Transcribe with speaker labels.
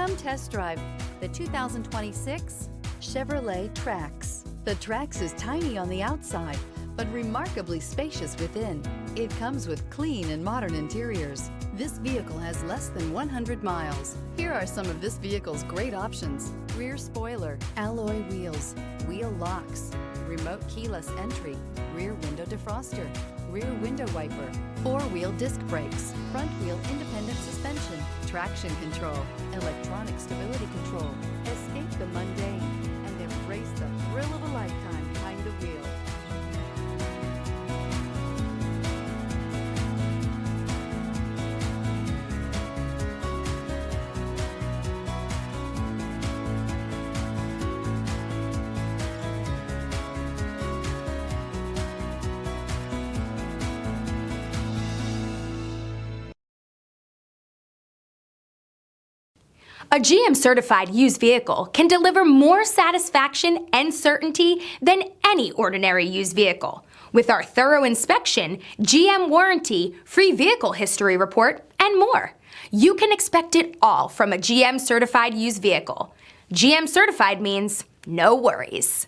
Speaker 1: Come test drive the 2026 Chevrolet Trax. The Trax is tiny on the outside, but remarkably spacious within. It comes with clean and modern interiors. This vehicle has less than 100 miles. Here are some of this vehicle's great options: rear spoiler, alloy wheels, wheel locks, remote keyless entry, rear window defroster, rear window wiper, four-wheel disc brakes, front wheel independent suspension, traction control, electronic stability control. Escape the mundane and embrace the thrill of a lifetime behind the wheel.
Speaker 2: A GM-certified used vehicle can deliver more satisfaction and certainty than any ordinary used vehicle. With our thorough inspection, GM warranty, free vehicle history report, and more. You can expect it all from a GM-certified used vehicle. GM-certified means no worries.